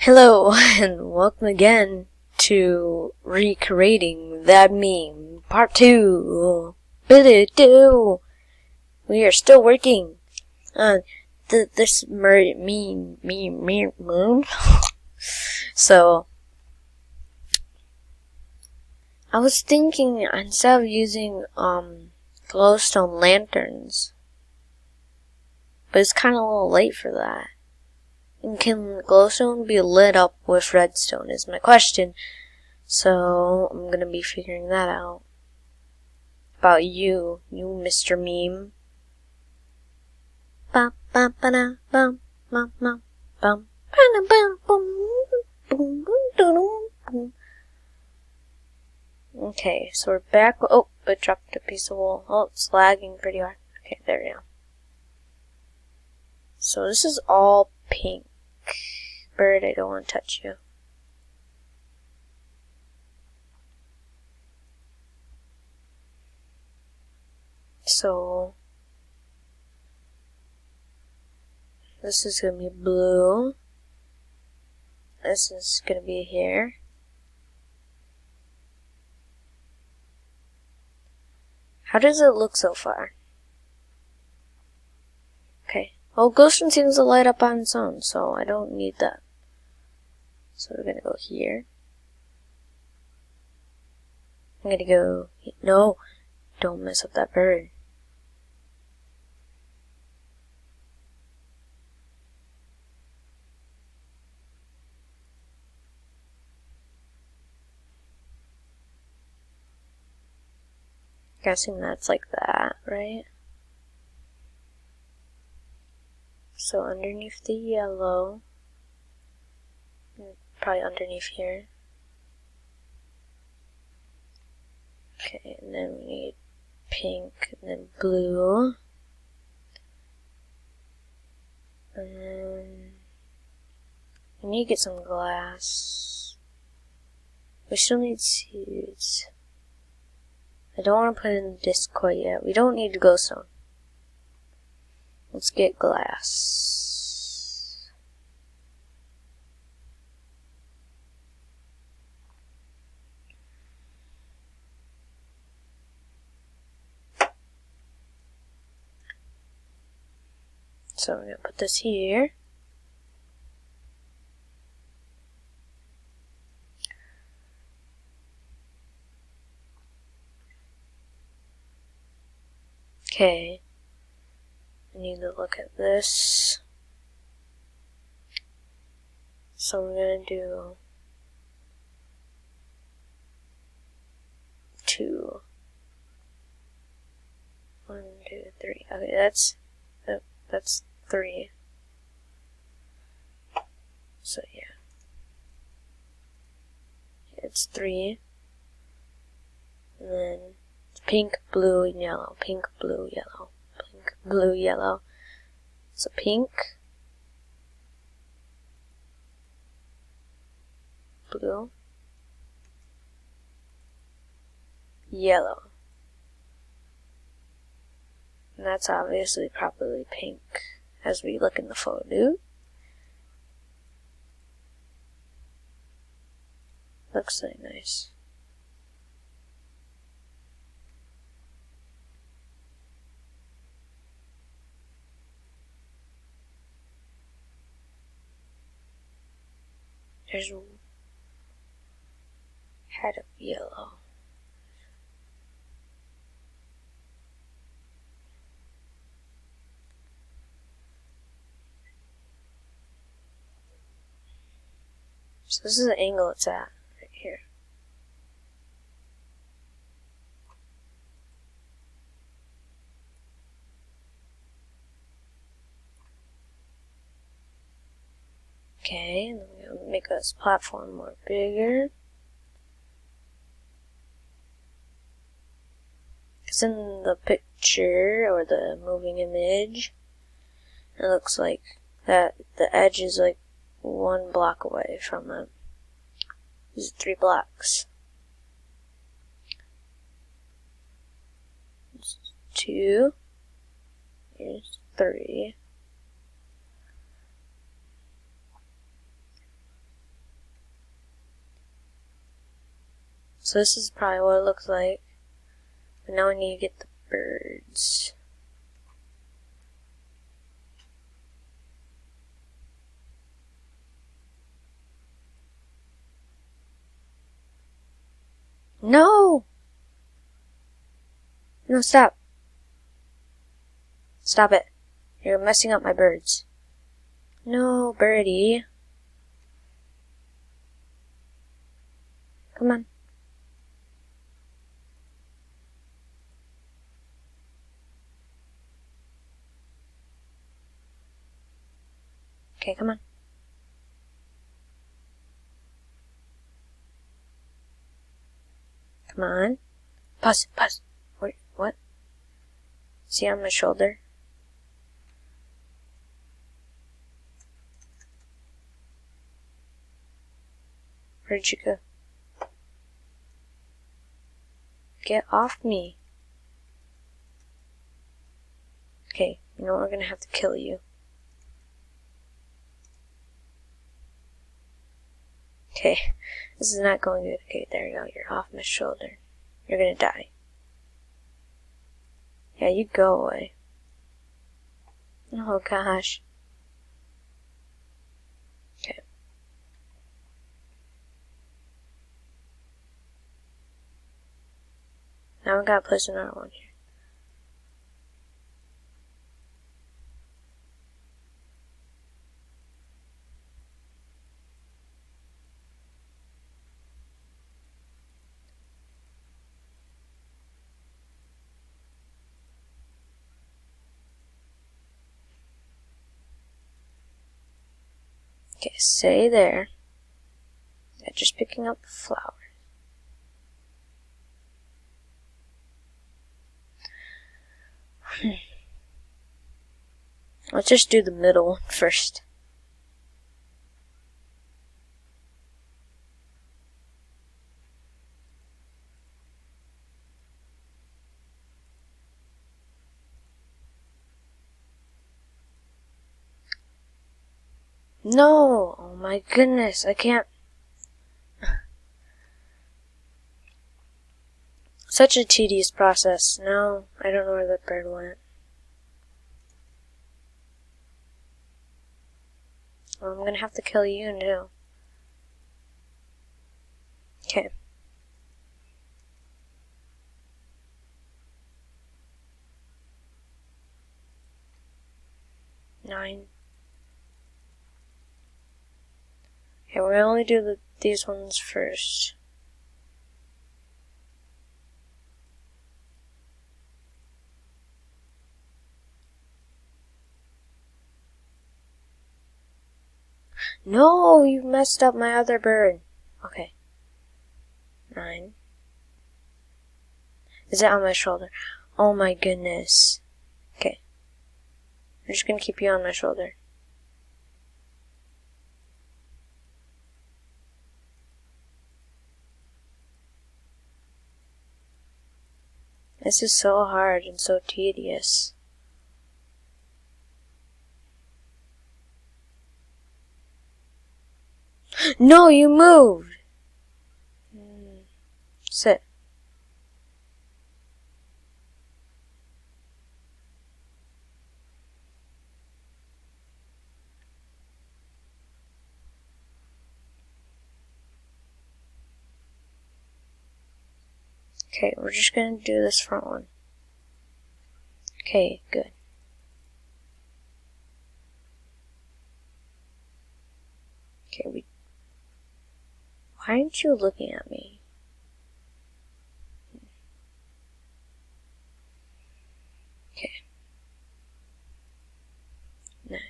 Hello, and welcome again to recreating that meme, part 2. pt2. We are still working on this meme. So, I was thinking instead of using glowstone lanterns, but it's kind of a little late for that. And can glowstone be lit up with redstone is my question. So, I'm gonna be figuring that out. About you Mr. Meme. Okay, so we're back. Oh, I dropped a piece of wool. Oh, it's lagging pretty hard. Okay, there we go. So this is all pink. Bird, I don't want to touch you. So this is gonna be blue. This is gonna be here. How does it look so far? Okay. Well, glowstone seems to light up on its own, so I don't need that. So we're gonna go here. I'm gonna go. No, don't mess up that bird. Guessing that's like that, right? So underneath the yellow, probably underneath here. Okay, and then we need pink, and then blue. And then we need to get some glass. We still need seeds. I don't want to put in the disc quite yet. We don't need glowstone. Let's get glass. So we're going to put this here. Okay. I need to look at this. So we're going to do 2. 1, 2, 3. Okay, that's 3. So yeah. It's 3. And then it's pink, blue, and yellow. Pink, blue, yellow. Pink, blue, yellow. So pink, blue, yellow. And that's obviously probably pink as we look in the photo. Looks really nice. There's a head of yellow. So this is the angle it's at, right here. Okay, and then we're going to make this platform more bigger. Because in the picture, or the moving image, it looks like that the edge is like 1 block away from it. These are 3 blocks. 2. Here's 3. So this is probably what it looks like. But now we need to get the birds. No! No, stop. Stop it. You're messing up my birds. No, birdie. Come on. Okay, come on. Come on. Pause, pause. Wait, what? See on my shoulder? Where'd you go? Get off me. Okay, you know what? We're gonna have to kill you. Okay, this is not going good. Okay, there you go. You're off my shoulder. You're gonna die. Yeah, you go away. Oh gosh. Okay. Now we gotta place another one here. Okay, stay there. Yeah, just picking up the flowers. Let's just do the middle one first. No! Oh my goodness, I can't. Such a tedious process. No, I don't know where that bird went. Well, I'm gonna have to kill you now. Okay. Nine. Okay, we're gonna only do these ones first. No, you messed up my other bird. Okay. 9. Is it on my shoulder? Oh my goodness. Okay. I'm just gonna keep you on my shoulder. This is so hard and so tedious. No, you moved! Sit. Okay, we're just gonna do this front one. Okay, good. Okay, why aren't you looking at me? Okay. 9.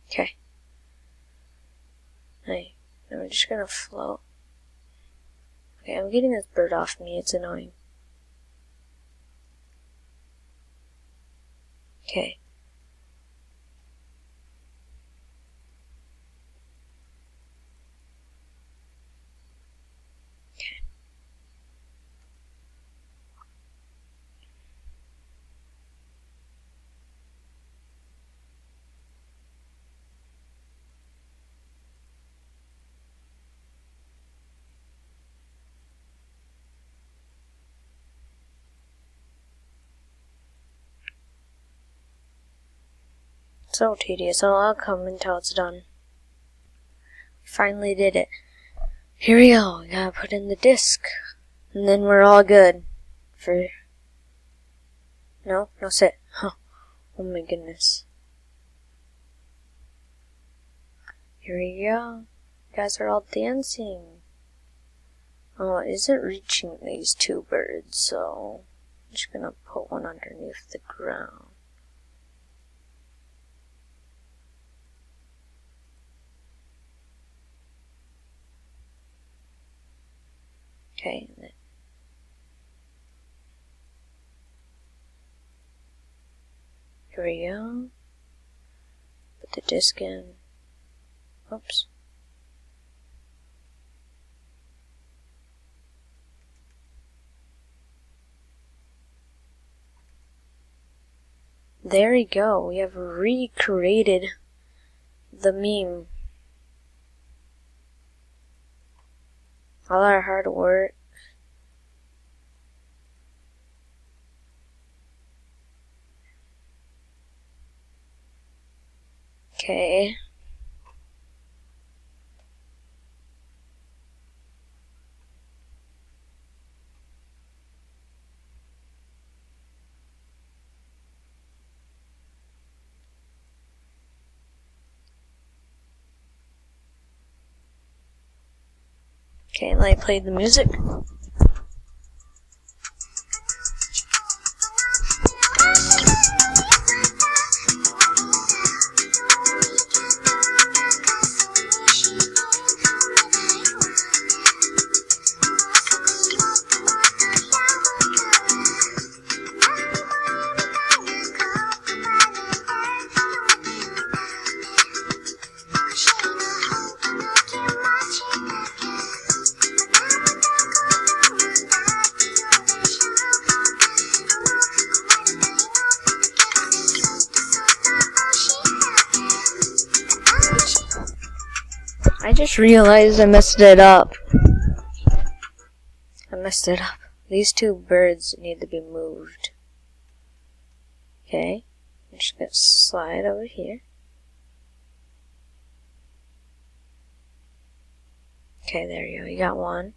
Okay. 9. Now we're just gonna float. Okay, I'm getting this bird off me, it's annoying. Okay. So tedious. I'll come until it's done. Finally did it. Here we go. We gotta put in the disc. And then we're all good. No, sit. Huh. Oh my goodness. Here we go. You guys are all dancing. Oh, it isn't reaching these two birds, so I'm just gonna put one underneath the ground. Okay, and then here we go. Put the disc in. Oops. There we go. We have recreated the meme. All our hard work. Okay. Okay, let me play the music. I just realized I messed it up. These two birds need to be moved. Okay, I'm just gonna slide over here. Okay, there you go. You got one.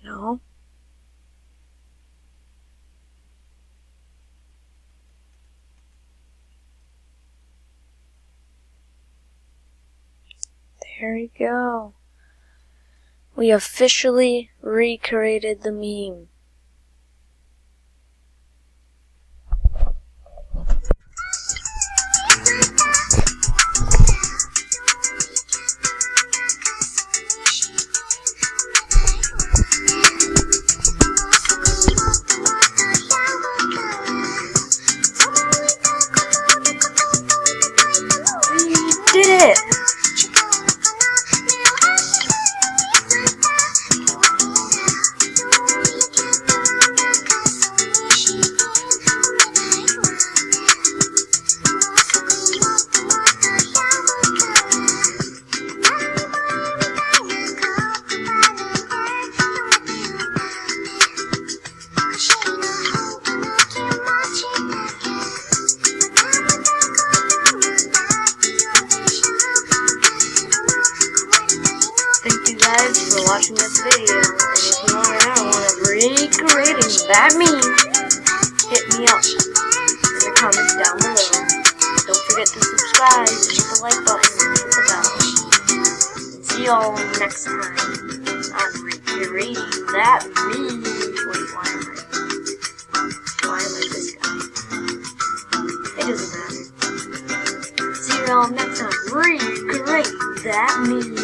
No. There we go. We officially recreated the meme. We did it! Thank you guys for watching this video, and if you want another one of recreating that meme, hit me up in the comments down below. Don't forget to subscribe, hit the like button, and hit the bell. See y'all next time on recreating that meme. Wait, why am I this guy? It doesn't matter. See y'all next time. Recreate that meme.